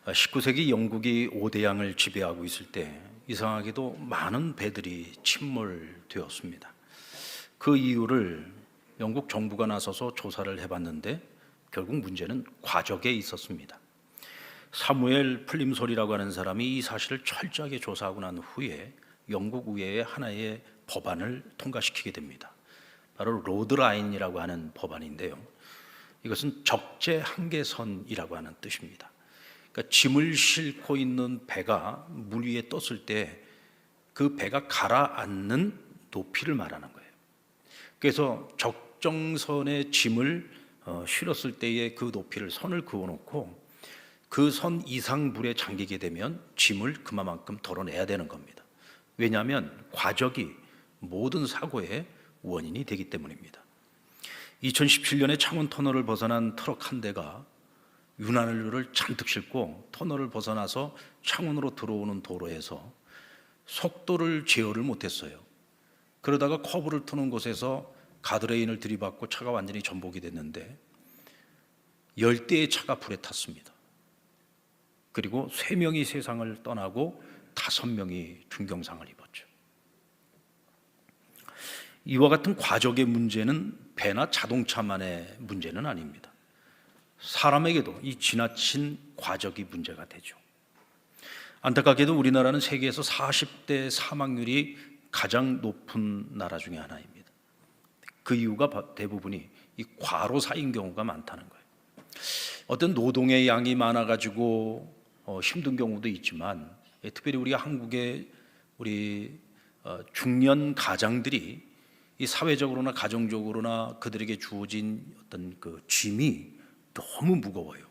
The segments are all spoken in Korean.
19세기 영국이 5대양을 지배하고 있을 때 이상하게도 많은 배들이 침몰되었습니다. 그 이유를 영국 정부가 나서서 조사를 해봤는데 결국 문제는 과적에 있었습니다. 사무엘 플림솔이라고 하는 사람이 이 사실을 철저하게 조사하고 난 후에 영국 의회에 하나의 법안을 통과시키게 됩니다. 바로 로드라인이라고 하는 법안인데요, 이것은 적재 한계선이라고 하는 뜻입니다. 그러니까 짐을 싣고 있는 배가 물 위에 떴을 때 그 배가 가라앉는 높이를 말하는 거예요. 그래서 적정선의 짐을 실었을 때의 그 높이를 선을 그어놓고 그 선 이상 물에 잠기게 되면 짐을 그만큼 덜어내야 되는 겁니다. 왜냐하면 과적이 모든 사고의 원인이 되기 때문입니다. 2017년에 창원 터널을 벗어난 트럭 한 대가 윤활유를 잔뜩 싣고 터널을 벗어나서 창원으로 들어오는 도로에서 속도를 제어를 못했어요. 그러다가 커브를 트는 곳에서 가드레인을 들이받고 차가 완전히 전복이 됐는데 10대의 차가 불에 탔습니다. 그리고 3명이 세상을 떠나고 5명이 중경상을 입었죠. 이와 같은 과적의 문제는 배나 자동차만의 문제는 아닙니다. 사람에게도 이 지나친 과적이 문제가 되죠. 안타깝게도 우리나라는 세계에서 40대 사망률이 가장 높은 나라 중에 하나입니다. 그 이유가 대부분이 이 과로사인 경우가 많다는 거예요. 어떤 노동의 양이 많아가지고 힘든 경우도 있지만, 특별히 우리가 한국의 우리 중년 가장들이 이 사회적으로나 가정적으로나 그들에게 주어진 어떤 그 짐이 너무 무거워요.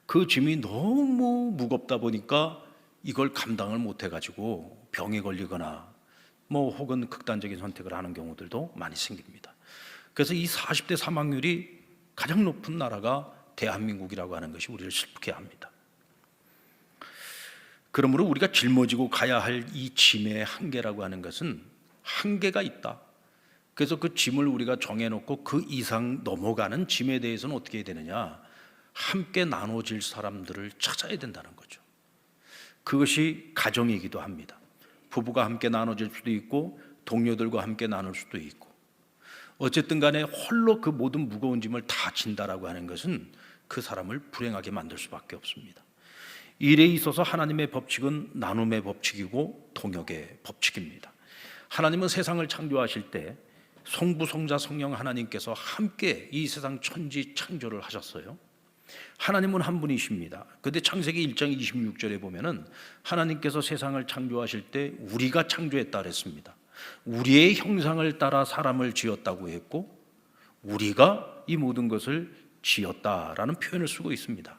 그 짐이 너무 무겁다 보니까 이걸 감당을 못 해가지고 병에 걸리거나 혹은 극단적인 선택을 하는 경우들도 많이 생깁니다. 그래서 이 40대 사망률이 가장 높은 나라가 대한민국이라고 하는 것이 우리를 슬프게 합니다. 그러므로 우리가 짊어지고 가야 할 이 짐의 한계라고 하는 것은 한계가 있다. 그래서 그 짐을 우리가 정해놓고 그 이상 넘어가는 짐에 대해서는 어떻게 해야 되느냐? 함께 나눠질 사람들을 찾아야 된다는 거죠. 그것이 가정이기도 합니다. 부부가 함께 나눠질 수도 있고 동료들과 함께 나눌 수도 있고, 어쨌든 간에 홀로 그 모든 무거운 짐을 다 진다라고 하는 것은 그 사람을 불행하게 만들 수밖에 없습니다. 일에 있어서 하나님의 법칙은 나눔의 법칙이고 동역의 법칙입니다. 하나님은 세상을 창조하실 때 성부, 성자, 성령 하나님께서 함께 이 세상 천지 창조를 하셨어요. 하나님은 한 분이십니다. 그런데 창세기 1장 26절에 보면은 하나님께서 세상을 창조하실 때 우리가 창조했다 그랬습니다. 우리의 형상을 따라 사람을 지었다고 했고 우리가 이 모든 것을 지었다라는 표현을 쓰고 있습니다.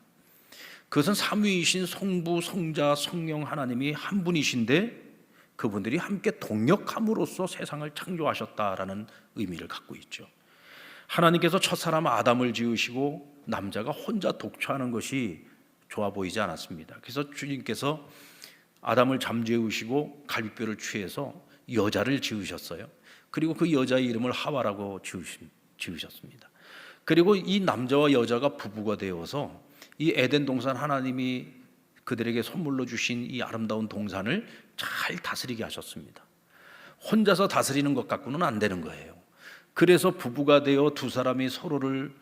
그것은 삼위이신 성부, 성자, 성령 하나님이 한 분이신데 그분들이 함께 동역함으로써 세상을 창조하셨다라는 의미를 갖고 있죠. 하나님께서 첫사람 아담을 지으시고 남자가 혼자 독처하는 것이 좋아 보이지 않았습니다. 그래서 주님께서 아담을 잠재우시고 갈비뼈를 취해서 여자를 지으셨어요. 그리고 그 여자의 이름을 하와라고 지으셨습니다. 그리고 이 남자와 여자가 부부가 되어서 이 에덴 동산, 하나님이 그들에게 선물로 주신 이 아름다운 동산을 잘 다스리게 하셨습니다. 혼자서 다스리는 것 갖고는 안 되는 거예요. 그래서 부부가 되어 두 사람이 서로를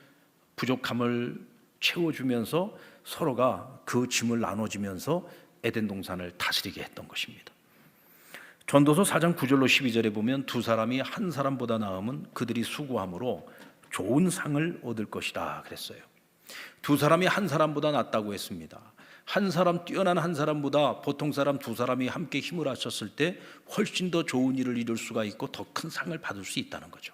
부족함을 채워주면서 서로가 그 짐을 나눠주면서 에덴 동산을 다스리게 했던 것입니다. 전도서 4장 9절로 12절에 보면 두 사람이 한 사람보다 나으면 그들이 수고함으로 좋은 상을 얻을 것이다 그랬어요. 두 사람이 한 사람보다 낫다고 했습니다. 한 사람, 뛰어난 한 사람보다 보통 사람 두 사람이 함께 힘을 합쳤을 때 훨씬 더 좋은 일을 이룰 수가 있고 더 큰 상을 받을 수 있다는 거죠.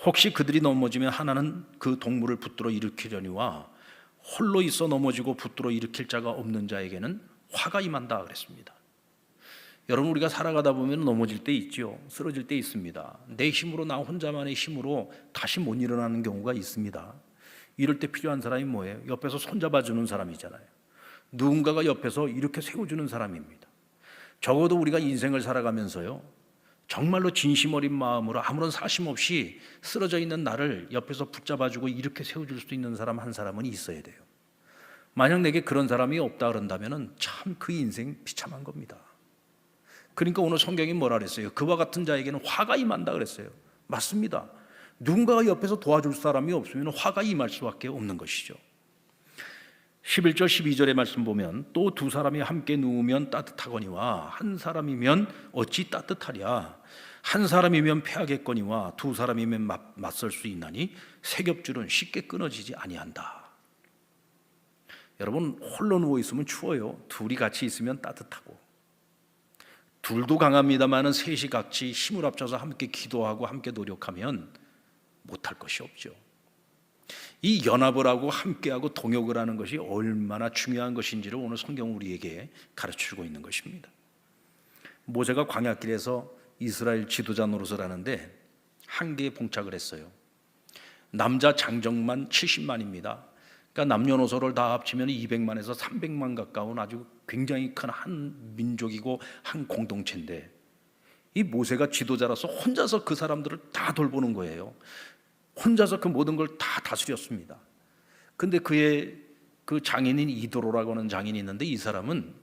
혹시 그들이 넘어지면 하나는 그 동물을 붙들어 일으키려니와 홀로 있어 넘어지고 붙들어 일으킬 자가 없는 자에게는 화가 임한다 그랬습니다. 여러분, 우리가 살아가다 보면 넘어질 때 있죠. 쓰러질 때 있습니다. 내 힘으로, 나 혼자만의 힘으로 다시 못 일어나는 경우가 있습니다. 이럴 때 필요한 사람이 뭐예요? 옆에서 손잡아주는 사람이잖아요. 누군가가 옆에서 이렇게 세워주는 사람입니다. 적어도 우리가 인생을 살아가면서요, 정말로 진심 어린 마음으로 아무런 사심 없이 쓰러져 있는 나를 옆에서 붙잡아주고 이렇게 세워줄 수 있는 사람 한 사람은 있어야 돼요. 만약 내게 그런 사람이 없다 그런다면 참 그 인생 비참한 겁니다. 그러니까 오늘 성경이 뭐라 그랬어요? 그와 같은 자에게는 화가 임한다 그랬어요. 맞습니다. 누군가가 옆에서 도와줄 사람이 없으면 화가 임할 수밖에 없는 것이죠. 11절 12절의 말씀 보면 또 두 사람이 함께 누우면 따뜻하거니와 한 사람이면 어찌 따뜻하랴. 한 사람이면 패하겠거니와 두 사람이면 맞설 수 있나니 세 겹줄은 쉽게 끊어지지 아니한다. 여러분, 홀로 누워 있으면 추워요. 둘이 같이 있으면 따뜻하고. 둘도 강합니다마는 셋이 같이 힘을 합쳐서 함께 기도하고 함께 노력하면 못할 것이 없죠. 이 연합을 하고 함께하고 동역을 하는 것이 얼마나 중요한 것인지를 오늘 성경은 우리에게 가르치고 있는 것입니다. 모세가 광야길에서 이스라엘 지도자 노릇을 하는데 한계에 봉착을 했어요. 남자 장정만 70만입니다. 그러니까 남녀노소를 다 합치면 200만에서 300만 가까운 아주 굉장히 큰 한 민족이고 한 공동체인데 이 모세가 지도자라서 혼자서 그 사람들을 다 돌보는 거예요. 혼자서 그 모든 걸 다 다스렸습니다. 근데 그의 그 장인인 이도로라고 하는 장인이 있는데 이 사람은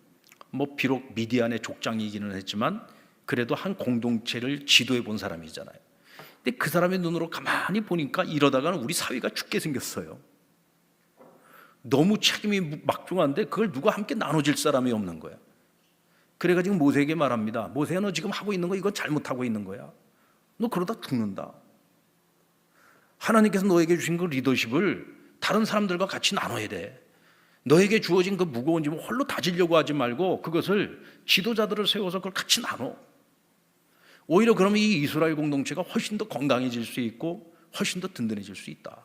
뭐 비록 미디안의 족장이기는 했지만 그래도 한 공동체를 지도해 본 사람이잖아요. 근데 그 사람의 눈으로 가만히 보니까 이러다가는 우리 사회가 죽게 생겼어요. 너무 책임이 막중한데 그걸 누가 함께 나눠질 사람이 없는 거야. 그래가지고 모세에게 말합니다. 모세야, 너 지금 하고 있는 거 이건 잘못하고 있는 거야. 너 그러다 죽는다. 하나님께서 너에게 주신 그 리더십을 다른 사람들과 같이 나눠야 돼. 너에게 주어진 그 무거운 짐을 홀로 다지려고 하지 말고 그것을 지도자들을 세워서 그걸 같이 나눠. 오히려 그러면 이 이스라엘 공동체가 훨씬 더 건강해질 수 있고 훨씬 더 든든해질 수 있다.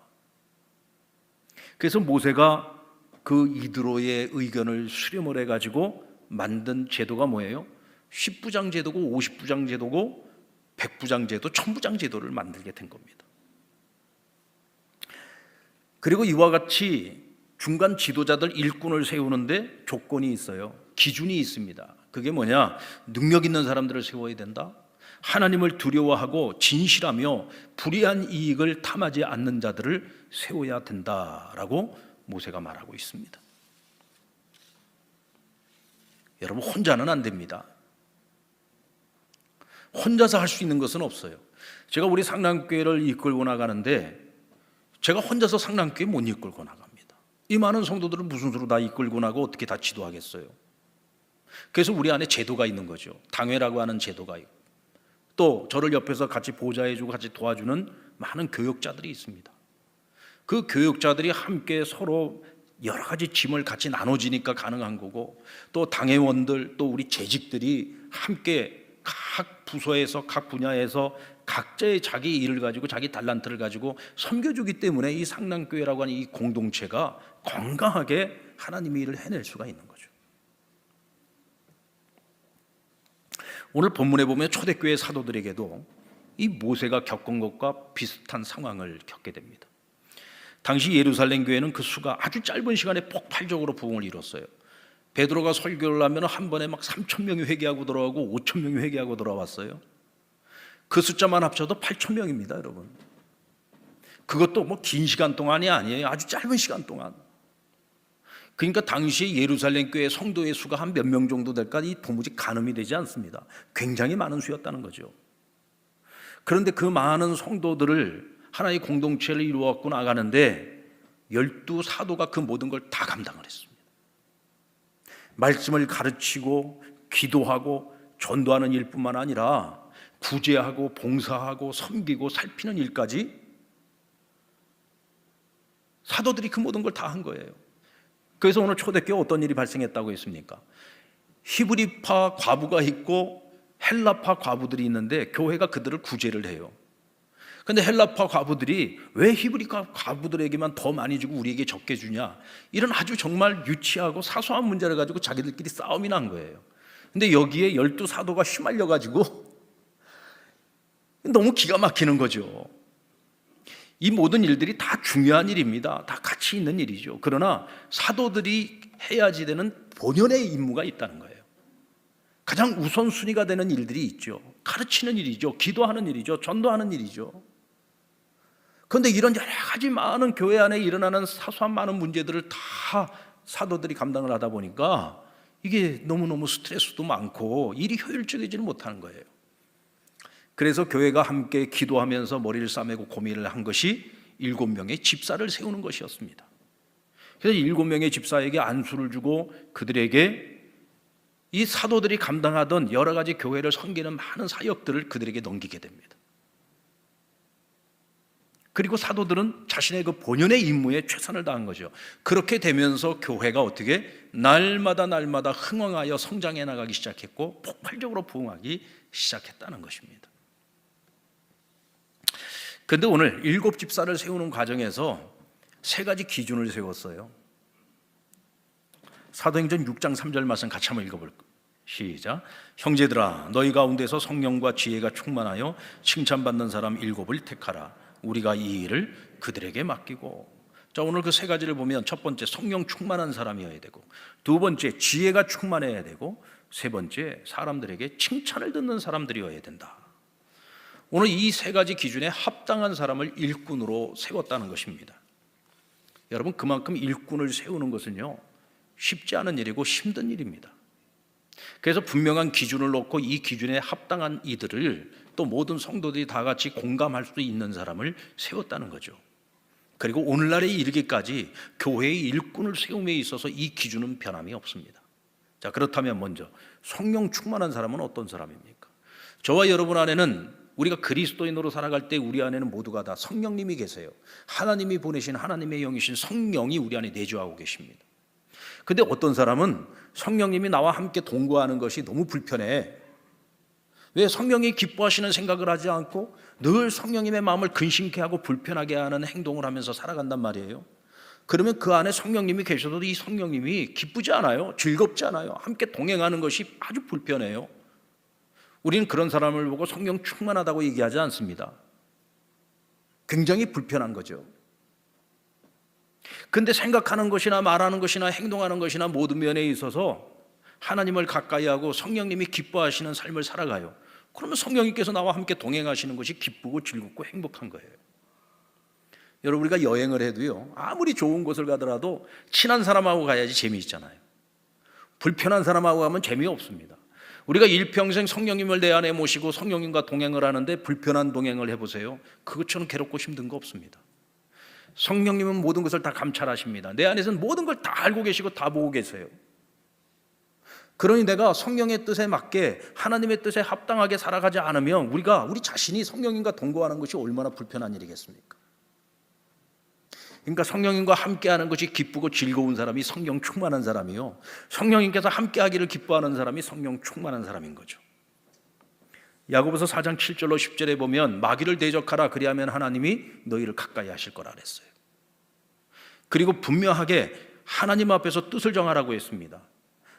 그래서 모세가 그 이드로의 의견을 수렴을 해가지고 만든 제도가 뭐예요? 10부장 제도고 50부장 제도고 100부장 제도, 1000부장 제도를 만들게 된 겁니다. 그리고 이와 같이 중간 지도자들 일꾼을 세우는데 조건이 있어요. 기준이 있습니다. 그게 뭐냐? 능력 있는 사람들을 세워야 된다. 하나님을 두려워하고 진실하며 불의한 이익을 탐하지 않는 자들을 세워야 된다라고 모세가 말하고 있습니다. 여러분, 혼자는 안 됩니다. 혼자서 할 수 있는 것은 없어요. 제가 우리 상랑교회를 이끌고 나가는데 제가 혼자서 상랑교회 못 이끌고 나갑니다. 이 많은 성도들을 무슨 수로 다 이끌고 나고 어떻게 다 지도하겠어요? 그래서 우리 안에 제도가 있는 거죠. 당회라고 하는 제도가 있고 또 저를 옆에서 같이 보좌해주고 같이 도와주는 많은 교역자들이 있습니다. 그 교역자들이 함께 서로 여러 가지 짐을 같이 나눠지니까 가능한 거고 또 당회원들 또 우리 재직들이 함께 각 부서에서 각 분야에서 각자의 자기 일을 가지고 자기 달란트를 가지고 섬겨주기 때문에 이 상랑교회라고 하는 이 공동체가 건강하게 하나님의 일을 해낼 수가 있는 거죠. 오늘 본문에 보면 초대교회 사도들에게도 이 모세가 겪은 것과 비슷한 상황을 겪게 됩니다. 당시 예루살렘 교회는 그 수가 아주 짧은 시간에 폭발적으로 부흥을 이뤘어요. 베드로가 설교를 하면 한 번에 막 3,000명이 회개하고 돌아오고 5,000명이 회개하고 돌아왔어요. 그 숫자만 합쳐도 8,000명입니다, 여러분. 그것도 뭐 긴 시간 동안이 아니에요. 아주 짧은 시간 동안. 그러니까 당시 예루살렘 교회 성도의 수가 한 몇 명 정도 될까 이 도무지 가늠이 되지 않습니다. 굉장히 많은 수였다는 거죠. 그런데 그 많은 성도들을 하나의 공동체를 이루어갖고 나가는데 12사도가 그 모든 걸 다 감당을 했습니다. 말씀을 가르치고 기도하고 전도하는 일뿐만 아니라 구제하고 봉사하고 섬기고 살피는 일까지 사도들이 그 모든 걸 다 한 거예요. 그래서 오늘 초대교회 어떤 일이 발생했다고 했습니까? 히브리파 과부가 있고 헬라파 과부들이 있는데 교회가 그들을 구제를 해요. 근데 헬라파 과부들이 왜 히브리파 과부들에게만 더 많이 주고 우리에게 적게 주냐, 이런 아주 정말 유치하고 사소한 문제를 가지고 자기들끼리 싸움이 난 거예요. 근데 여기에 12사도가 휘말려 가지고 너무 기가 막히는 거죠. 이 모든 일들이 다 중요한 일입니다. 다 가치 있는 일이죠. 그러나 사도들이 해야지 되는 본연의 임무가 있다는 거예요. 가장 우선순위가 되는 일들이 있죠. 가르치는 일이죠. 기도하는 일이죠. 전도하는 일이죠. 그런데 이런 여러 가지 많은 교회 안에 일어나는 사소한 많은 문제들을 다 사도들이 감당을 하다 보니까 이게 너무너무 스트레스도 많고 일이 효율적이지는 못하는 거예요. 그래서 교회가 함께 기도하면서 머리를 싸매고 고민을 한 것이 7명의 집사를 세우는 것이었습니다. 그래서 7명의 집사에게 안수를 주고 그들에게 이 사도들이 감당하던 여러 가지 교회를 섬기는 많은 사역들을 그들에게 넘기게 됩니다. 그리고 사도들은 자신의 그 본연의 임무에 최선을 다한 거죠. 그렇게 되면서 교회가 어떻게 날마다 흥왕하여 성장해 나가기 시작했고 폭발적으로 부흥하기 시작했다는 것입니다. 그런데 오늘 7 집사를 세우는 과정에서 3가지 기준을 세웠어요. 사도행전 6장 3절 말씀 같이 한번 읽어볼까요? 시작. 형제들아 너희 가운데서 성령과 지혜가 충만하여 칭찬받는 사람 7을 택하라. 우리가 이 일을 그들에게 맡기고. 자, 오늘 그 3가지를 보면 첫 번째 성령 충만한 사람이어야 되고, 두 번째 지혜가 충만해야 되고, 세 번째 사람들에게 칭찬을 듣는 사람들이어야 된다. 오늘 이 3가지 기준에 합당한 사람을 일꾼으로 세웠다는 것입니다. 여러분, 그만큼 일꾼을 세우는 것은요 쉽지 않은 일이고 힘든 일입니다. 그래서 분명한 기준을 놓고 이 기준에 합당한 이들을 또 모든 성도들이 다 같이 공감할 수 있는 사람을 세웠다는 거죠. 그리고 오늘날에 이르기까지 교회의 일꾼을 세움에 있어서 이 기준은 변함이 없습니다. 자, 그렇다면 먼저 성령 충만한 사람은 어떤 사람입니까? 저와 여러분 안에는, 우리가 그리스도인으로 살아갈 때 우리 안에는 모두가 다 성령님이 계세요. 하나님이 보내신 하나님의 영이신 성령이 우리 안에 내주하고 계십니다. 근데 어떤 사람은 성령님이 나와 함께 동거하는 것이 너무 불편해. 왜 성령이 기뻐하시는 생각을 하지 않고 늘 성령님의 마음을 근심케 하고 불편하게 하는 행동을 하면서 살아간단 말이에요. 그러면 그 안에 성령님이 계셔도 이 성령님이 기쁘지 않아요. 즐겁지 않아요. 함께 동행하는 것이 아주 불편해요. 우리는 그런 사람을 보고 성령 충만하다고 얘기하지 않습니다. 굉장히 불편한 거죠. 근데 생각하는 것이나 말하는 것이나 행동하는 것이나 모든 면에 있어서 하나님을 가까이 하고 성령님이 기뻐하시는 삶을 살아가요. 그러면 성령님께서 나와 함께 동행하시는 것이 기쁘고 즐겁고 행복한 거예요. 여러분, 우리가 여행을 해도요 아무리 좋은 곳을 가더라도 친한 사람하고 가야지 재미있잖아요. 불편한 사람하고 가면 재미없습니다. 우리가 일평생 성령님을 내 안에 모시고 성령님과 동행을 하는데 불편한 동행을 해보세요. 그것처럼 괴롭고 힘든 거 없습니다. 성령님은 모든 것을 다 감찰하십니다. 내 안에서는 모든 걸 다 알고 계시고 다 보고 계세요. 그러니 내가 성령의 뜻에 맞게 하나님의 뜻에 합당하게 살아가지 않으면 우리 자신이 성령님과 동거하는 것이 얼마나 불편한 일이겠습니까? 그러니까 성령님과 함께하는 것이 기쁘고 즐거운 사람이 성령 충만한 사람이요, 성령님께서 함께하기를 기뻐하는 사람이 성령 충만한 사람인 거죠. 야고보서 4장 7절로 10절에 보면 마귀를 대적하라, 그리하면 하나님이 너희를 가까이 하실 거라 그랬어요. 그리고 분명하게 하나님 앞에서 뜻을 정하라고 했습니다.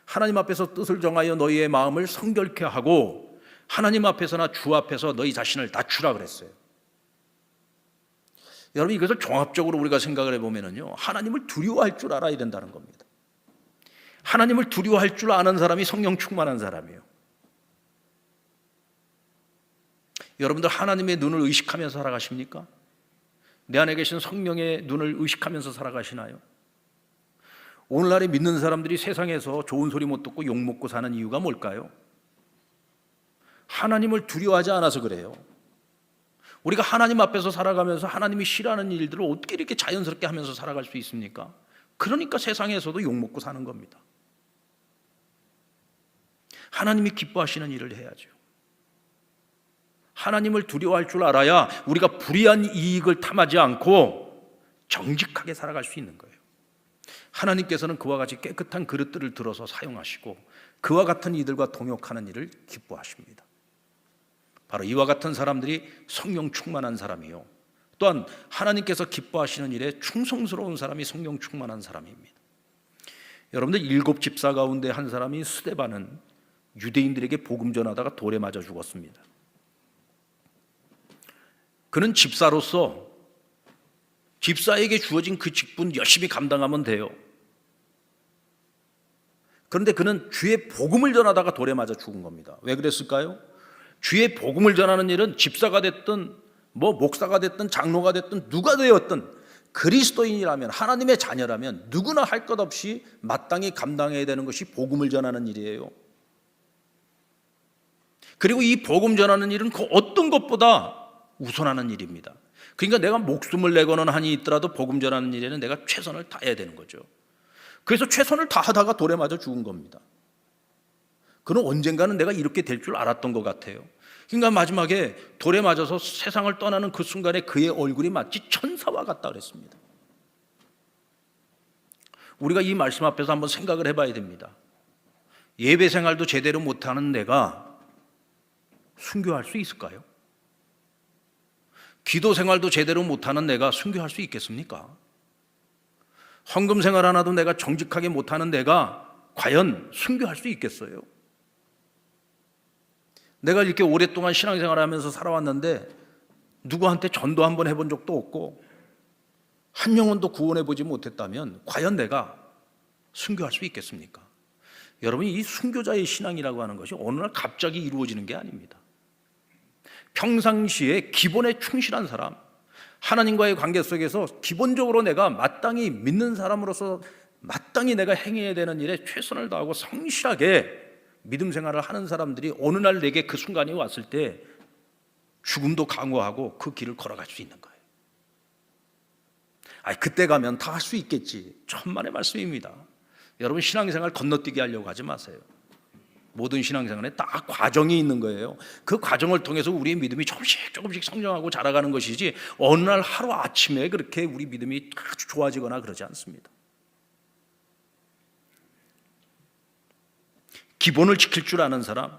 하나님 앞에서 뜻을 정하여 너희의 마음을 성결케 하고 하나님 앞에서나 주 앞에서 너희 자신을 낮추라 그랬어요. 여러분, 이것을 종합적으로 우리가 생각을 해보면요 하나님을 두려워할 줄 알아야 된다는 겁니다. 하나님을 두려워할 줄 아는 사람이 성령 충만한 사람이에요. 여러분들 하나님의 눈을 의식하면서 살아가십니까? 내 안에 계신 성령의 눈을 의식하면서 살아가시나요? 오늘날에 믿는 사람들이 세상에서 좋은 소리 못 듣고 욕 먹고 사는 이유가 뭘까요? 하나님을 두려워하지 않아서 그래요. 우리가 하나님 앞에서 살아가면서 하나님이 싫어하는 일들을 어떻게 이렇게 자연스럽게 하면서 살아갈 수 있습니까? 그러니까 세상에서도 욕 먹고 사는 겁니다. 하나님이 기뻐하시는 일을 해야죠. 하나님을 두려워할 줄 알아야 우리가 불의한 이익을 탐하지 않고 정직하게 살아갈 수 있는 거예요. 하나님께서는 그와 같이 깨끗한 그릇들을 들어서 사용하시고 그와 같은 이들과 동역하는 일을 기뻐하십니다. 바로 이와 같은 사람들이 성령 충만한 사람이요, 또한 하나님께서 기뻐하시는 일에 충성스러운 사람이 성령 충만한 사람입니다. 여러분들 7 집사 가운데 한 사람이 스데반은 유대인들에게 복음 전하다가 돌에 맞아 죽었습니다. 그는 집사로서 집사에게 주어진 그 직분 열심히 감당하면 돼요. 그런데 그는 주의 복음을 전하다가 돌에 맞아 죽은 겁니다. 왜 그랬을까요? 주의 복음을 전하는 일은 집사가 됐든 목사가 됐든 장로가 됐든 누가 되었든 그리스도인이라면, 하나님의 자녀라면 누구나 할 것 없이 마땅히 감당해야 되는 것이 복음을 전하는 일이에요. 그리고 이 복음 전하는 일은 그 어떤 것보다 우선하는 일입니다. 그러니까 내가 목숨을 내거는 한이 있더라도 복음 전하는 일에는 내가 최선을 다해야 되는 거죠. 그래서 최선을 다하다가 돌에 맞아 죽은 겁니다. 그는 언젠가는 내가 이렇게 될 줄 알았던 것 같아요. 그러니까 마지막에 돌에 맞아서 세상을 떠나는 그 순간에 그의 얼굴이 마치 천사와 같다 그랬습니다. 우리가 이 말씀 앞에서 한번 생각을 해봐야 됩니다. 예배 생활도 제대로 못하는 내가 순교할 수 있을까요? 기도 생활도 제대로 못하는 내가 순교할 수 있겠습니까? 헌금 생활 하나도 내가 정직하게 못하는 내가 과연 순교할 수 있겠어요? 내가 이렇게 오랫동안 신앙생활을 하면서 살아왔는데 누구한테 전도 한번 해본 적도 없고 한 영혼도 구원해 보지 못했다면 과연 내가 순교할 수 있겠습니까? 여러분, 이 순교자의 신앙이라고 하는 것이 어느 날 갑자기 이루어지는 게 아닙니다. 평상시에 기본에 충실한 사람, 하나님과의 관계 속에서 기본적으로 내가 마땅히 믿는 사람으로서 마땅히 내가 행해야 되는 일에 최선을 다하고 성실하게 믿음 생활을 하는 사람들이 어느 날 내게 그 순간이 왔을 때 죽음도 강구하고 그 길을 걸어갈 수 있는 거예요. 그때 가면 다 할 수 있겠지. 천만의 말씀입니다. 여러분, 신앙생활 건너뛰게 하려고 하지 마세요. 모든 신앙생활에 딱 과정이 있는 거예요. 그 과정을 통해서 우리의 믿음이 조금씩 성장하고 자라가는 것이지 어느 날 하루아침에 그렇게 우리 믿음이 아주 좋아지거나 그러지 않습니다. 기본을 지킬 줄 아는 사람,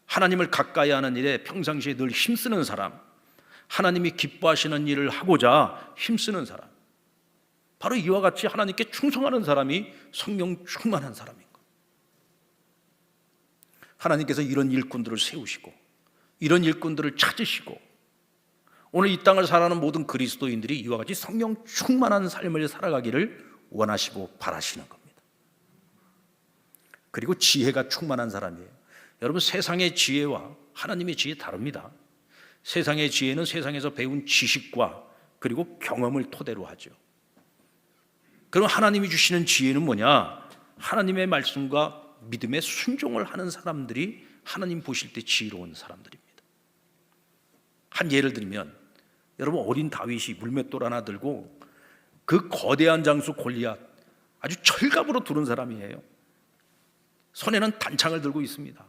하나님을 가까이 하는 일에 평상시에 늘 힘쓰는 사람, 하나님이 기뻐하시는 일을 하고자 힘쓰는 사람, 바로 이와 같이 하나님께 충성하는 사람이 성령 충만한 사람인 것. 하나님께서 이런 일꾼들을 세우시고 이런 일꾼들을 찾으시고 오늘 이 땅을 살아가는 모든 그리스도인들이 이와 같이 성령 충만한 삶을 살아가기를 원하시고 바라시는 겁니다. 그리고 지혜가 충만한 사람이에요. 여러분, 세상의 지혜와 하나님의 지혜 다릅니다. 세상의 지혜는 세상에서 배운 지식과 그리고 경험을 토대로 하죠. 그럼 하나님이 주시는 지혜는 뭐냐? 하나님의 말씀과 믿음에 순종을 하는 사람들이 하나님 보실 때 지혜로운 사람들입니다. 한 예를 들면, 여러분, 어린 다윗이 물맷돌 하나 들고 그 거대한 장수 골리앗 아주 철갑으로 두른 사람이에요. 손에는 단창을 들고 있습니다.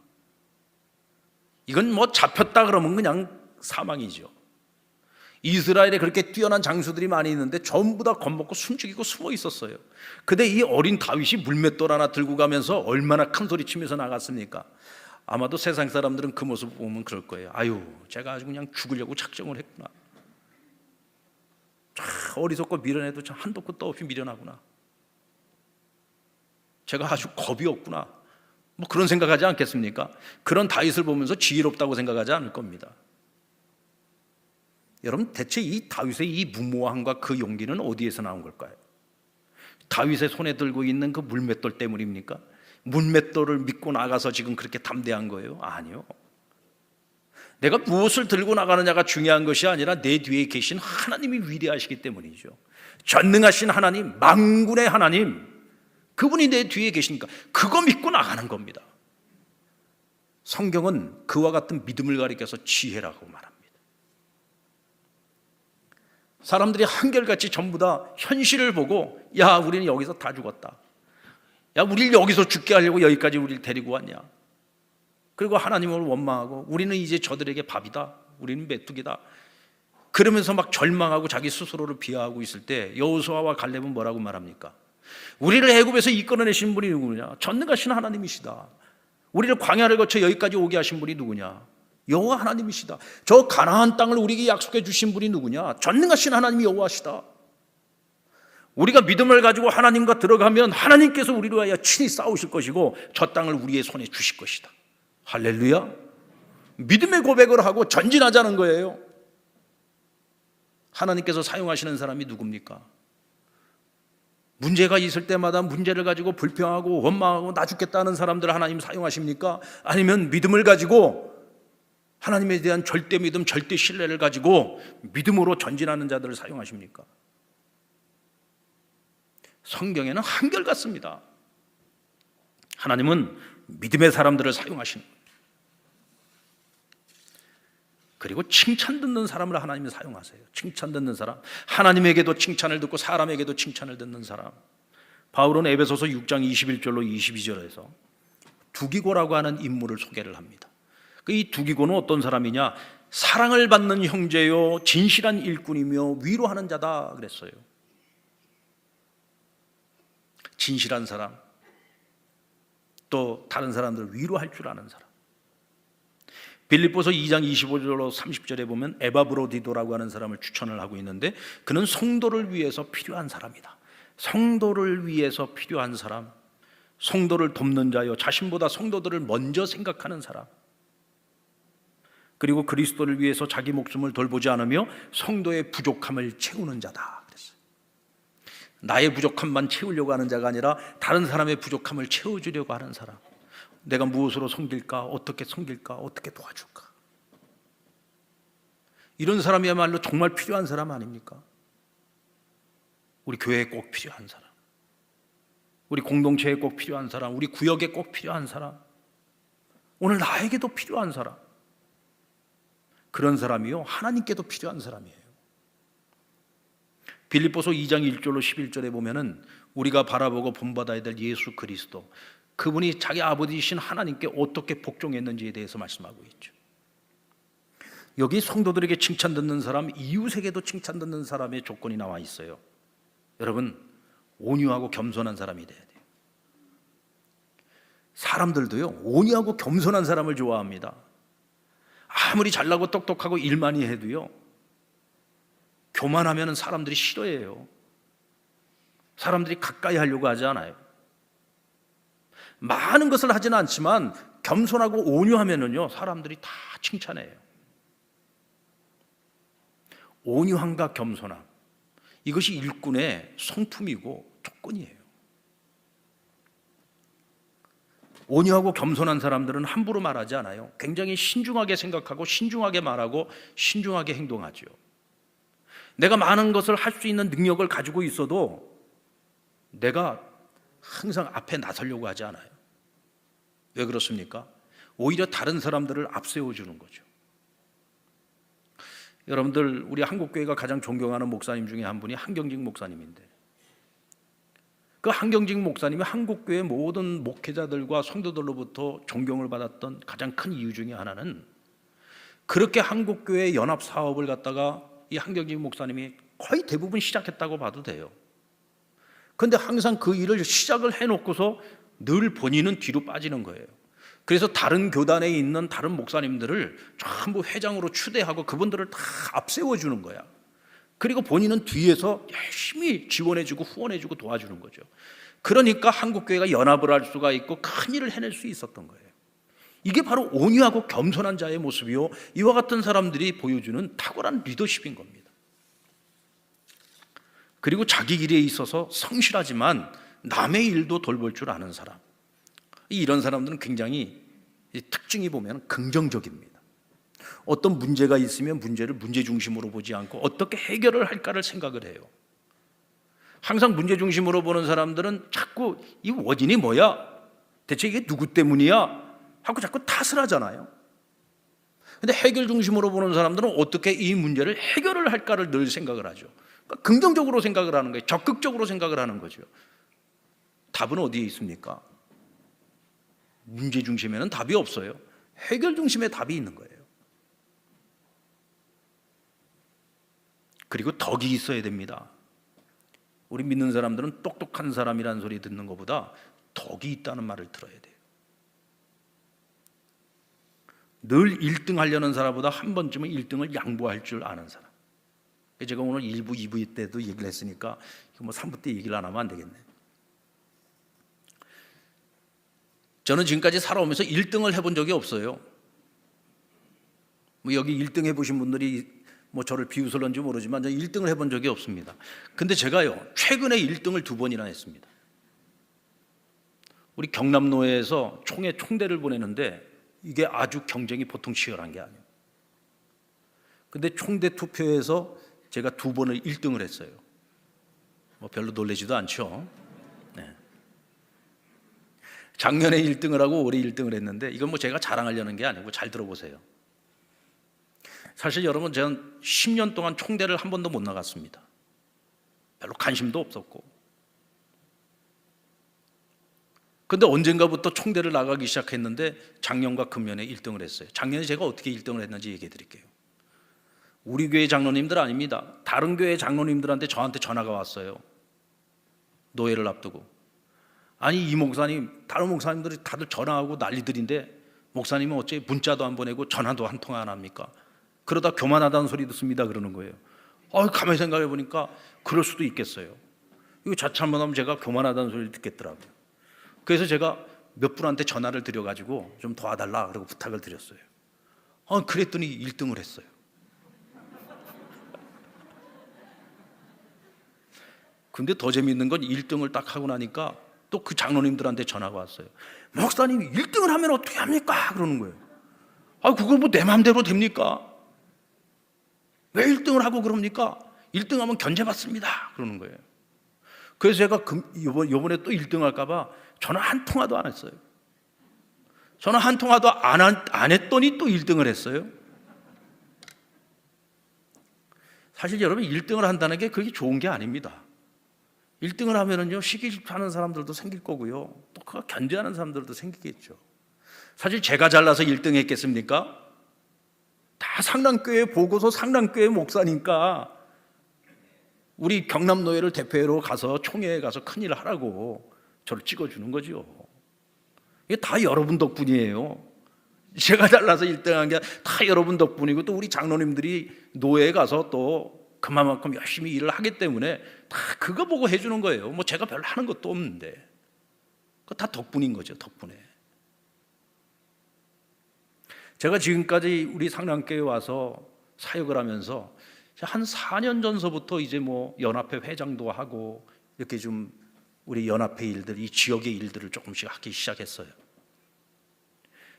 이건 뭐 잡혔다 그러면 그냥 사망이죠. 이스라엘에 그렇게 뛰어난 장수들이 많이 있는데 전부 다 겁먹고 숨죽이고 숨어 있었어요. 근데 이 어린 다윗이 물맷돌 하나 들고 가면서 얼마나 큰 소리 치면서 나갔습니까? 아마도 세상 사람들은 그 모습 보면 그럴 거예요. 아유, 제가 아주 그냥 죽으려고 작정을 했구나. 어리석고 미련해도 참 한도 끝도 없이 미련하구나. 제가 아주 겁이 없구나. 뭐 그런 생각하지 않겠습니까? 그런 다윗을 보면서 지혜롭다고 생각하지 않을 겁니다. 여러분, 대체 이 다윗의 이 무모함과 그 용기는 어디에서 나온 걸까요? 다윗의 손에 들고 있는 그 물맷돌 때문입니까? 물맷돌을 믿고 나가서 지금 그렇게 담대한 거예요? 아니요. 내가 무엇을 들고 나가느냐가 중요한 것이 아니라 내 뒤에 계신 하나님이 위대하시기 때문이죠. 전능하신 하나님, 만군의 하나님, 그분이 내 뒤에 계시니까 그거 믿고 나가는 겁니다. 성경은 그와 같은 믿음을 가리켜서 지혜라고 말합니다. 사람들이 한결같이 전부 다 현실을 보고, 야, 우리는 여기서 다 죽었다. 야, 우리를 여기서 죽게 하려고 여기까지 우리를 데리고 왔냐. 그리고 하나님을 원망하고 우리는 이제 저들에게 밥이다, 우리는 메뚜기다, 그러면서 막 절망하고 자기 스스로를 비하하고 있을 때 여호수아와 갈렙은 뭐라고 말합니까? 우리를 애굽에서 이끌어내신 분이 누구냐? 전능하신 하나님이시다. 우리를 광야를 거쳐 여기까지 오게 하신 분이 누구냐? 여호와 하나님이시다. 저 가나안 땅을 우리에게 약속해 주신 분이 누구냐? 전능하신 하나님이 여호와시다. 우리가 믿음을 가지고 하나님과 들어가면 하나님께서 우리를 위하여 친히 싸우실 것이고 저 땅을 우리의 손에 주실 것이다. 할렐루야. 믿음의 고백을 하고 전진하자는 거예요. 하나님께서 사용하시는 사람이 누굽니까? 문제가 있을 때마다 문제를 가지고 불평하고 원망하고 나 죽겠다는 사람들 하나님 사용하십니까? 아니면 믿음을 가지고 하나님에 대한 절대 믿음, 절대 신뢰를 가지고 믿음으로 전진하는 자들을 사용하십니까? 성경에는 한결같습니다. 하나님은 믿음의 사람들을 사용하시는 거예요. 그리고 칭찬 듣는 사람을 하나님이 사용하세요. 칭찬 듣는 사람, 하나님에게도 칭찬을 듣고 사람에게도 칭찬을 듣는 사람. 바울은 에베소서 6장 21절로 22절에서 두기고라고 하는 인물을 소개를 합니다. 이 두기고는 어떤 사람이냐? 사랑을 받는 형제요 진실한 일꾼이며 위로하는 자다 그랬어요. 진실한 사람, 또 다른 사람들을 위로할 줄 아는 사람. 빌립보서 2장 25절로 30절에 보면 에바브로디도라고 하는 사람을 추천을 하고 있는데, 그는 성도를 위해서 필요한 사람이다. 성도를 위해서 필요한 사람, 성도를 돕는 자요 자신보다 성도들을 먼저 생각하는 사람, 그리고 그리스도를 위해서 자기 목숨을 돌보지 않으며 성도의 부족함을 채우는 자다 그랬어요. 나의 부족함만 채우려고 하는 자가 아니라 다른 사람의 부족함을 채워주려고 하는 사람. 내가 무엇으로 섬길까? 어떻게 섬길까? 어떻게 도와줄까? 이런 사람이야말로 정말 필요한 사람 아닙니까? 우리 교회에 꼭 필요한 사람, 우리 공동체에 꼭 필요한 사람, 우리 구역에 꼭 필요한 사람, 오늘 나에게도 필요한 사람. 그런 사람이요 하나님께도 필요한 사람이에요. 빌립보서 2장 1절로 11절에 보면은 우리가 바라보고 본받아야 될 예수 그리스도, 그분이 자기 아버지이신 하나님께 어떻게 복종했는지에 대해서 말씀하고 있죠. 여기 성도들에게 칭찬 듣는 사람, 이웃에게도 칭찬 듣는 사람의 조건이 나와 있어요. 여러분, 온유하고 겸손한 사람이 돼야 돼요. 사람들도요 온유하고 겸손한 사람을 좋아합니다. 아무리 잘나고 똑똑하고 일 많이 해도요 교만하면 사람들이 싫어해요. 사람들이 가까이 하려고 하지 않아요. 많은 것을 하지는 않지만 겸손하고 온유하면은요 사람들이 다 칭찬해요. 온유함과 겸손함, 이것이 일꾼의 성품이고 조건이에요. 온유하고 겸손한 사람들은 함부로 말하지 않아요. 굉장히 신중하게 생각하고 신중하게 말하고 신중하게 행동하죠. 내가 많은 것을 할 수 있는 능력을 가지고 있어도 내가 항상 앞에 나서려고 하지 않아요. 왜 그렇습니까? 오히려 다른 사람들을 앞세워주는 거죠. 여러분들, 우리 한국교회가 가장 존경하는 목사님 중에 한 분이 한경직 목사님인데, 그 한경직 목사님이 한국교회 모든 목회자들과 성도들로부터 존경을 받았던 가장 큰 이유 중에 하나는, 그렇게 한국교회 연합 사업을 갖다가 이 한경직 목사님이 거의 대부분 시작했다고 봐도 돼요. 그런데 항상 그 일을 시작을 해놓고서 늘 본인은 뒤로 빠지는 거예요. 그래서 다른 교단에 있는 다른 목사님들을 전부 회장으로 추대하고 그분들을 다 앞세워주는 거야. 그리고 본인은 뒤에서 열심히 지원해주고 후원해주고 도와주는 거죠. 그러니까 한국교회가 연합을 할 수가 있고 큰 일을 해낼 수 있었던 거예요. 이게 바로 온유하고 겸손한 자의 모습이요, 이와 같은 사람들이 보여주는 탁월한 리더십인 겁니다. 그리고 자기 일에 있어서 성실하지만 남의 일도 돌볼 줄 아는 사람, 이런 사람들은 굉장히 특징이 보면 긍정적입니다. 어떤 문제가 있으면 문제를 문제 중심으로 보지 않고 어떻게 해결을 할까를 생각을 해요. 항상 문제 중심으로 보는 사람들은 자꾸 이 원인이 뭐야? 대체 이게 누구 때문이야? 하고 자꾸 탓을 하잖아요. 근데 해결 중심으로 보는 사람들은 어떻게 이 문제를 해결을 할까를 늘 생각을 하죠. 그러니까 긍정적으로 생각을 하는 거예요. 적극적으로 생각을 하는 거죠. 답은 어디에 있습니까? 문제 중심에는 답이 없어요. 해결 중심에 답이 있는 거예요. 그리고 덕이 있어야 됩니다. 우리 믿는 사람들은 똑똑한 사람이라는 소리 듣는 것보다 덕이 있다는 말을 들어야 돼요. 늘 1등 하려는 사람보다 한 번쯤은 1등을 양보할 줄 아는 사람. 제가 오늘 1부, 2부 때도 얘기를 했으니까 3부 때 얘기를 안 하면 안 되겠네. 저는 지금까지 살아오면서 1등을 해본 적이 없어요. 여기 1등 해보신 분들이 저를 비웃을런지 모르지만 저는 1등을 해본 적이 없습니다. 근데 제가요 최근에 1등을 2번이나 했습니다. 우리 경남노회에서 총회 총대를 보내는데 이게 아주 경쟁이 보통 치열한 게 아니에요. 근데 총대 투표에서 제가 2번을 1등을 했어요. 뭐 별로 놀라지도 않죠. 네. 작년에 1등을 하고 올해 1등을 했는데 이건 뭐 제가 자랑하려는 게 아니고 잘 들어보세요. 사실 여러분 저는 10년 동안 총대를 한 번도 못 나갔습니다. 별로 관심도 없었고. 근데 언젠가부터 총대를 나가기 시작했는데 작년과 금년에 1등을 했어요. 작년에 제가 어떻게 1등을 했는지 얘기해 드릴게요. 우리 교회 장로님들 아닙니다. 다른 교회 장로님들한테 저한테 전화가 왔어요. 노예를 앞두고. 아니 이 목사님, 다른 목사님들이 다들 전화하고 난리들인데 목사님은 어째 문자도 안 보내고 전화도 한 통 안 합니까? 그러다 교만하다는 소리 듣습니다 그러는 거예요. 가만히 생각해 보니까 그럴 수도 있겠어요. 이거 잘못하면 제가 교만하다는 소리를 듣겠더라고요. 그래서 제가 몇 분한테 전화를 드려가지고 좀 도와달라 그러고 부탁을 드렸어요. 그랬더니 1등을 했어요. 근데 더 재미있는 건 1등을 딱 하고 나니까 또 그 장로님들한테 전화가 왔어요. 목사님이 1등을 하면 어떻게 합니까? 그러는 거예요. 그걸 뭐 내 마음대로 됩니까? 왜 1등을 하고 그럽니까? 1등 하면 견제받습니다 그러는 거예요. 그래서 제가 이번에 또 1등 할까봐 전화 한 통화도 안 했어요. 전화 한 통화도 안 했더니 또 1등을 했어요. 사실 여러분 1등을 한다는 게 그게 좋은 게 아닙니다. 1등을 하면은요 시기 질투하는 사람들도 생길 거고요, 또 그거 견제하는 사람들도 생기겠죠. 사실 제가 잘나서 1등 했겠습니까? 다 상랑교회 보고서 상랑교회 목사니까 우리 경남노예를 대표로 가서 총회에 가서 큰일 하라고 저를 찍어주는 거죠. 이게 다 여러분 덕분이에요. 제가 잘나서 1등한 게 다 여러분 덕분이고, 또 우리 장로님들이 노예에 가서 또 그만큼 열심히 일을 하기 때문에 다 그거 보고 해주는 거예요. 뭐 제가 별로 하는 것도 없는데 그거 다 덕분인 거죠. 덕분에. 제가 지금까지 우리 상랑교회 와서 사역을 하면서 한 4년 전서부터 이제 뭐 연합회 회장도 하고 이렇게 좀 우리 연합회 일들, 이 지역의 일들을 조금씩 하기 시작했어요.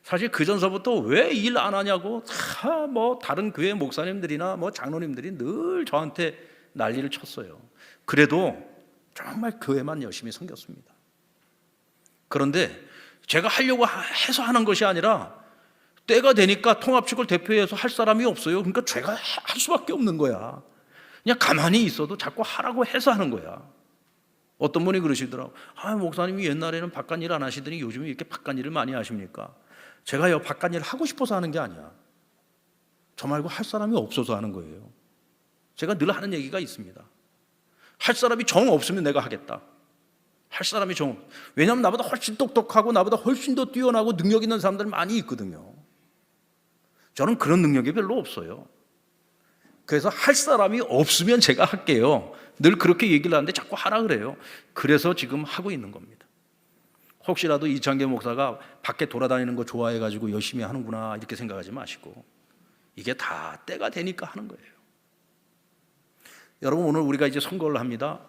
사실 그 전서부터 왜 일 안 하냐고 다 뭐 다른 교회 목사님들이나 뭐 장로님들이 늘 저한테 난리를 쳤어요. 그래도 정말 교회만 열심히 섬겼습니다. 그런데 제가 하려고 해서 하는 것이 아니라 때가 되니까 통합측을 대표해서 할 사람이 없어요. 그러니까 제가 할 수밖에 없는 거야. 그냥 가만히 있어도 자꾸 하라고 해서 하는 거야. 어떤 분이 그러시더라고. 목사님이 옛날에는 바깥일 안 하시더니 요즘에 이렇게 바깥일을 많이 하십니까? 제가요 바깥일 하고 싶어서 하는 게 아니야. 저 말고 할 사람이 없어서 하는 거예요. 제가 늘 하는 얘기가 있습니다. 할 사람이 정 없으면 내가 하겠다. 할 사람이 정. 왜냐하면 나보다 훨씬 똑똑하고 나보다 훨씬 더 뛰어나고 능력 있는 사람들 많이 있거든요. 저는 그런 능력이 별로 없어요. 그래서 할 사람이 없으면 제가 할게요. 늘 그렇게 얘기를 하는데 자꾸 하라 그래요. 그래서 지금 하고 있는 겁니다. 혹시라도 이창계 목사가 밖에 돌아다니는 거 좋아해가지고 열심히 하는구나 이렇게 생각하지 마시고, 이게 다 때가 되니까 하는 거예요. 여러분, 오늘 우리가 이제 선거를 합니다.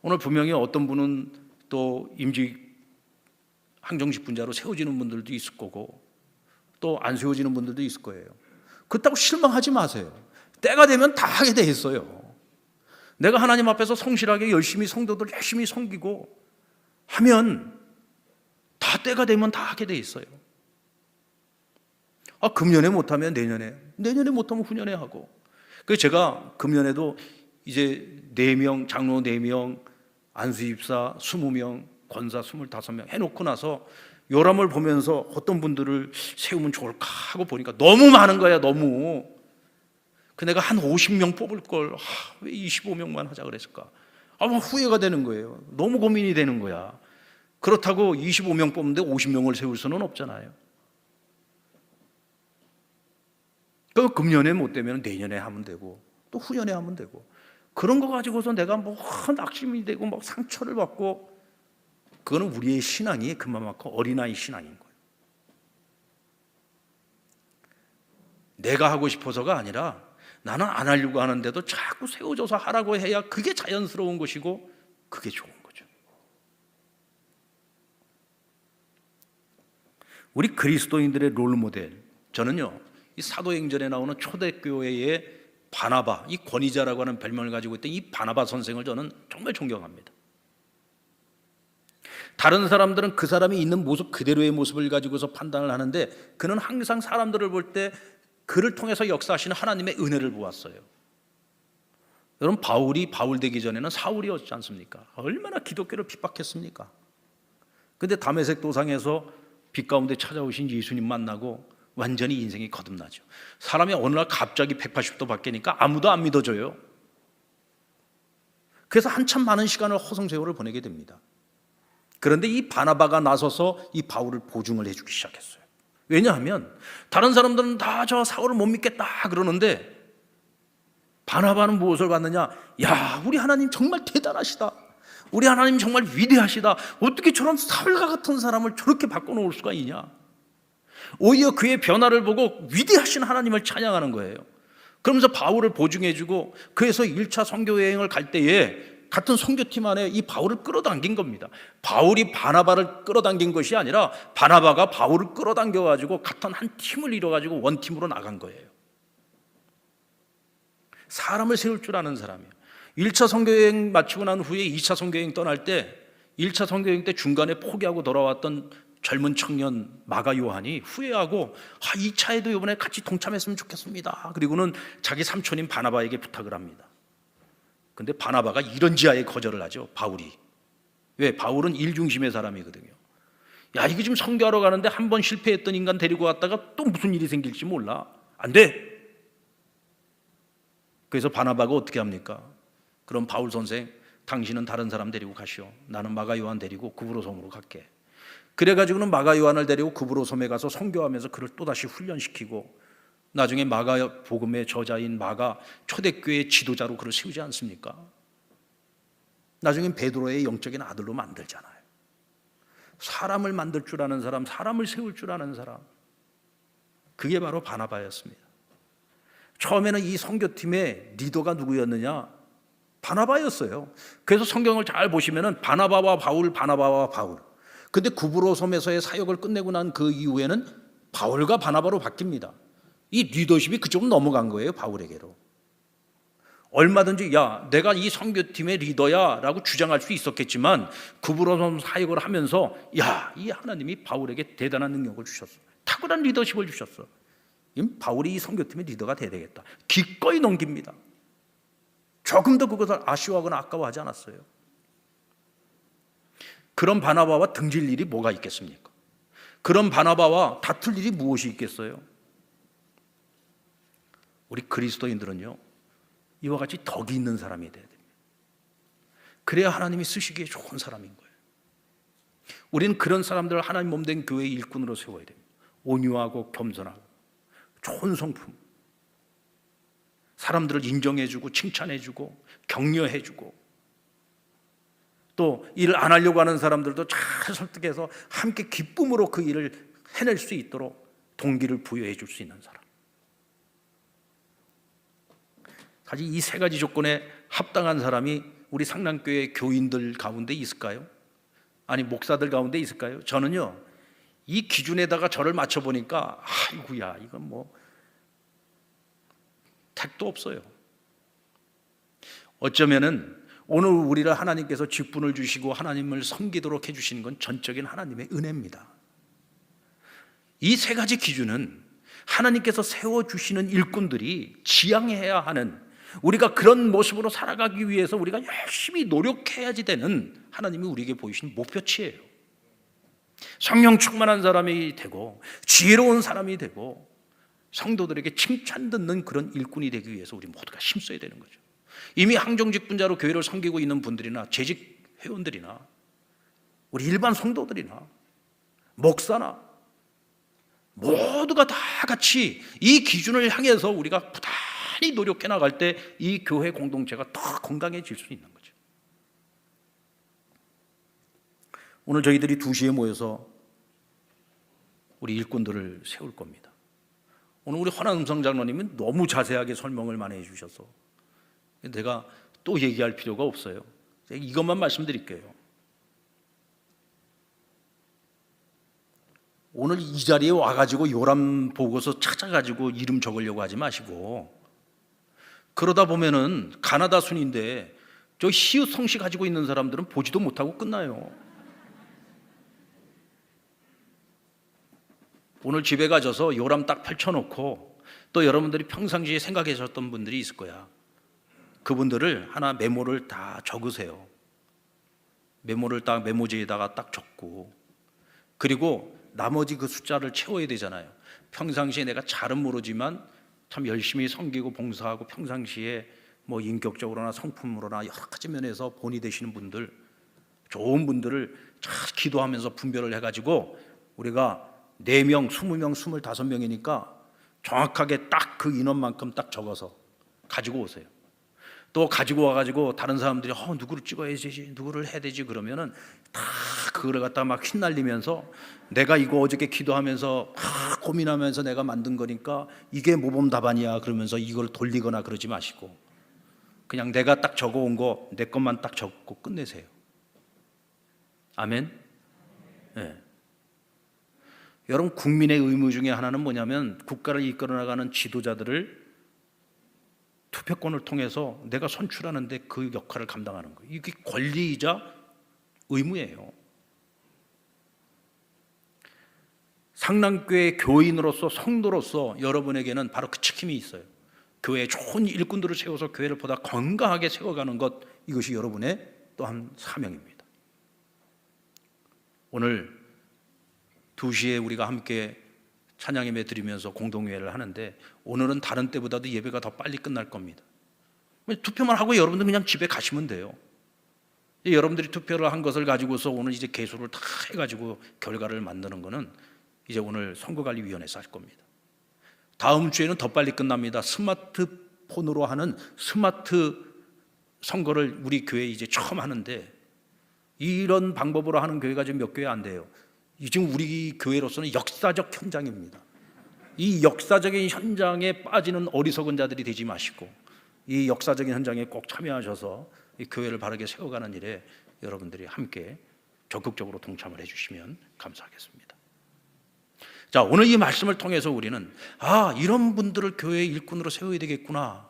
오늘 분명히 어떤 분은 또 임직 항정식 분자로 세워지는 분들도 있을 거고 또 안 세워지는 분들도 있을 거예요. 그렇다고 실망하지 마세요. 때가 되면 다 하게 돼 있어요. 내가 하나님 앞에서 성실하게 열심히 성도들 열심히 섬기고 하면 다 때가 되면 다 하게 돼 있어요. 금년에 못하면 내년에 못하면 후년에 하고. 그래서 제가 금년에도 이제 4명, 장로 4명, 안수집사 20명, 권사 25명 해놓고 나서 요람을 보면서 어떤 분들을 세우면 좋을까 하고 보니까 너무 많은 거야. 너무. 내가 한 50명 뽑을 걸 왜 25명만 하자 그랬을까? 후회가 되는 거예요. 너무 고민이 되는 거야. 그렇다고 25명 뽑는데 50명을 세울 수는 없잖아요. 금년에 못 되면 내년에 하면 되고 또 후년에 하면 되고, 그런 거 가지고서 내가 뭐 낙심이 되고 막 상처를 받고, 그거는 우리의 신앙이 그만큼 어린아이 신앙인 거예요. 내가 하고 싶어서가 아니라 나는 안 하려고 하는데도 자꾸 세워줘서 하라고 해야 그게 자연스러운 것이고 그게 좋은 거죠. 우리 그리스도인들의 롤모델, 저는요 이 사도행전에 나오는 초대교회의 바나바, 이 권위자라고 하는 별명을 가지고 있던 이 바나바 선생을 저는 정말 존경합니다. 다른 사람들은 그 사람이 있는 모습 그대로의 모습을 가지고서 판단을 하는데 그는 항상 사람들을 볼 때 그를 통해서 역사하시는 하나님의 은혜를 보았어요. 여러분, 바울이 바울 되기 전에는 사울이었지 않습니까? 얼마나 기독교를 핍박했습니까? 근데 다메섹 도상에서 빛 가운데 찾아오신 예수님 만나고 완전히 인생이 거듭나죠. 사람이 어느 날 갑자기 180도 바뀌니까 아무도 안 믿어줘요. 그래서 한참 많은 시간을 허송세월을 보내게 됩니다. 그런데 이 바나바가 나서서 이 바울을 보증을 해주기 시작했어요. 왜냐하면 다른 사람들은 다 저 사울을 못 믿겠다 그러는데 바나바는 무엇을 받느냐? 야, 우리 하나님 정말 대단하시다. 우리 하나님 정말 위대하시다. 어떻게 저런 사울과 같은 사람을 저렇게 바꿔놓을 수가 있냐? 오히려 그의 변화를 보고 위대하신 하나님을 찬양하는 거예요. 그러면서 바울을 보증해주고, 그래서 1차 선교 여행을 갈 때에 같은 선교팀 안에 이 바울을 끌어당긴 겁니다. 바울이 바나바를 끌어당긴 것이 아니라 바나바가 바울을 끌어당겨가지고 같은 한 팀을 이뤄가지고 원팀으로 나간 거예요. 사람을 세울 줄 아는 사람이에요. 1차 선교여행 마치고 난 후에 2차 선교여행 떠날 때 1차 선교여행 때 중간에 포기하고 돌아왔던 젊은 청년 마가 요한이 후회하고 2차에도 이번에 같이 동참했으면 좋겠습니다. 그리고는 자기 삼촌인 바나바에게 부탁을 합니다. 근데 바나바가 이런 지하에 거절을 하죠. 바울이. 왜? 바울은 일중심의 사람이거든요. 야, 이거 지금 선교하러 가는데 한 번 실패했던 인간 데리고 갔다가 또 무슨 일이 생길지 몰라. 안 돼. 그래서 바나바가 어떻게 합니까? 그럼 바울 선생, 당신은 다른 사람 데리고 가시오. 나는 마가 요한 데리고 구브로 섬으로 갈게. 그래가지고는 마가 요한을 데리고 구브로 섬에 가서 선교하면서 그를 또다시 훈련시키고, 나중에 마가 복음의 저자인 마가 초대교회의 지도자로 그를 세우지 않습니까? 나중엔 베드로의 영적인 아들로 만들잖아요. 사람을 만들 줄 아는 사람, 사람을 세울 줄 아는 사람, 그게 바로 바나바였습니다. 처음에는 이 선교팀의 리더가 누구였느냐? 바나바였어요. 그래서 성경을 잘 보시면은 바나바와 바울, 바나바와 바울. 근데 구브로 섬에서의 사역을 끝내고 난 그 이후에는 바울과 바나바로 바뀝니다. 이 리더십이 그쪽으로 넘어간 거예요, 바울에게로. 얼마든지 야, 내가 이 선교팀의 리더야 라고 주장할 수 있었겠지만 구브로 섬 사역을 하면서 야, 이 하나님이 바울에게 대단한 능력을 주셨어. 탁월한 리더십을 주셨어. 바울이 이 선교팀의 리더가 돼야 되겠다. 기꺼이 넘깁니다. 조금도 그것을 아쉬워하거나 아까워하지 않았어요. 그런 바나바와 등질 일이 뭐가 있겠습니까? 그런 바나바와 다툴 일이 무엇이 있겠어요? 우리 그리스도인들은요, 이와 같이 덕이 있는 사람이 돼야 됩니다. 그래야 하나님이 쓰시기에 좋은 사람인 거예요. 우리는 그런 사람들을 하나님 몸된 교회의 일꾼으로 세워야 됩니다. 온유하고 겸손하고 좋은 성품, 사람들을 인정해주고 칭찬해주고 격려해주고, 또 일을 안 하려고 하는 사람들도 잘 설득해서 함께 기쁨으로 그 일을 해낼 수 있도록 동기를 부여해 줄 수 있는 사람. 사실 이 세 가지 조건에 합당한 사람이 우리 상남교회 교인들 가운데 있을까요? 아니, 목사들 가운데 있을까요? 저는요, 이 기준에다가 저를 맞춰보니까 아이고야, 이건 뭐 택도 없어요. 어쩌면은 오늘 우리를 하나님께서 직분을 주시고 하나님을 섬기도록 해주시는 건 전적인 하나님의 은혜입니다. 이 세 가지 기준은 하나님께서 세워주시는 일꾼들이 지향해야 하는, 우리가 그런 모습으로 살아가기 위해서 우리가 열심히 노력해야지 되는 하나님이 우리에게 보이신 목표치예요. 성령 충만한 사람이 되고 지혜로운 사람이 되고 성도들에게 칭찬 듣는 그런 일꾼이 되기 위해서 우리 모두가 힘써야 되는 거죠. 이미 항정직 분자로 교회를 섬기고 있는 분들이나 재직 회원들이나 우리 일반 성도들이나 목사나 모두가 다 같이 이 기준을 향해서 우리가 부단히 노력해 나갈 때 이 교회 공동체가 더 건강해질 수 있는 거죠. 오늘 저희들이 2시에 모여서 우리 일꾼들을 세울 겁니다. 오늘 우리 허남성 장로님은 너무 자세하게 설명을 많이 해주셔서 내가 또 얘기할 필요가 없어요. 이것만 말씀드릴게요. 오늘 이 자리에 와가지고 요람 보고서 찾아가지고 이름 적으려고 하지 마시고 그러다 보면은 가나다 순인데 저 시읒 성씨 가지고 있는 사람들은 보지도 못하고 끝나요. 오늘 집에 가셔서 요람 딱 펼쳐놓고 또 여러분들이 평상시에 생각하셨던 분들이 있을 거야. 그분들을 하나 메모를 다 적으세요. 메모를 딱 메모지에다가 딱 적고, 그리고 나머지 그 숫자를 채워야 되잖아요. 평상시에 내가 잘은 모르지만 참 열심히 섬기고 봉사하고 평상시에 뭐 인격적으로나 성품으로나 여러 가지 면에서 본이 되시는 분들, 좋은 분들을 잘 기도하면서 분별을 해가지고 우리가 4명, 20명, 25명이니까 정확하게 딱 그 인원만큼 딱 적어서 가지고 오세요. 또 가지고 와가지고 다른 사람들이 누구를 찍어야 되지, 누구를 해야 되지 그러면은 다 그거를 갖다 막 휘날리면서 내가 이거 어저께 기도하면서 막 고민하면서 내가 만든 거니까 이게 모범 답안이야 그러면서 이걸 돌리거나 그러지 마시고 그냥 내가 딱 적어온 거 내 것만 딱 적고 끝내세요. 아멘. 네. 여러분, 국민의 의무 중에 하나는 뭐냐면 국가를 이끌어 나가는 지도자들을 투표권을 통해서 내가 선출하는데 그 역할을 감당하는 거예요. 이게 권리이자 의무예요. 상남교회 교인으로서 성도로서 여러분에게는 바로 그 책임이 있어요. 교회에 좋은 일꾼들을 세워서 교회를 보다 건강하게 세워가는 것, 이것이 여러분의 또한 사명입니다. 오늘 2시에 우리가 함께 찬양 예배 드리면서 공동회를 하는데 오늘은 다른 때보다도 예배가 더 빨리 끝날 겁니다. 투표만 하고 여러분들 그냥 집에 가시면 돼요. 여러분들이 투표를 한 것을 가지고서 오늘 이제 개수를 다 해가지고 결과를 만드는 거는 이제 오늘 선거관리위원회에서 할 겁니다. 다음 주에는 더 빨리 끝납니다. 스마트폰으로 하는 스마트 선거를 우리 교회 이제 처음 하는데 이런 방법으로 하는 교회가 지금 몇 교회 안 돼요. 지금 우리 교회로서는 역사적 현장입니다. 이 역사적인 현장에 빠지는 어리석은 자들이 되지 마시고 이 역사적인 현장에 꼭 참여하셔서 이 교회를 바르게 세워가는 일에 여러분들이 함께 적극적으로 동참을 해주시면 감사하겠습니다. 자, 오늘 이 말씀을 통해서 우리는 이런 분들을 교회의 일꾼으로 세워야 되겠구나.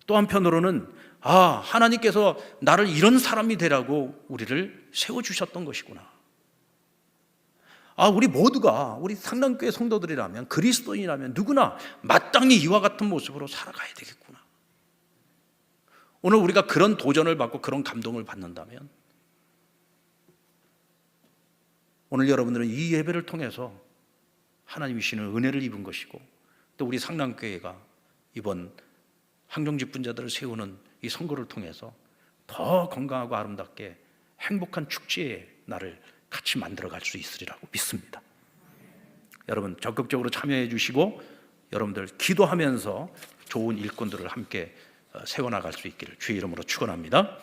또 한편으로는 하나님께서 나를 이런 사람이 되라고 우리를 세워주셨던 것이구나. 우리 모두가 우리 상남교회 성도들이라면 그리스도인이라면 누구나 마땅히 이와 같은 모습으로 살아가야 되겠구나. 오늘 우리가 그런 도전을 받고 그런 감동을 받는다면 오늘 여러분들은 이 예배를 통해서 하나님이 주시는 은혜를 입은 것이고 또 우리 상남교회가 이번 항정집분자들을 세우는 이 선거를 통해서 더 건강하고 아름답게 행복한 축제의 날을 같이 만들어갈 수 있으리라고 믿습니다. 여러분 적극적으로 참여해 주시고 여러분들 기도하면서 좋은 일꾼들을 함께 세워나갈 수 있기를 주의 이름으로 축원합니다.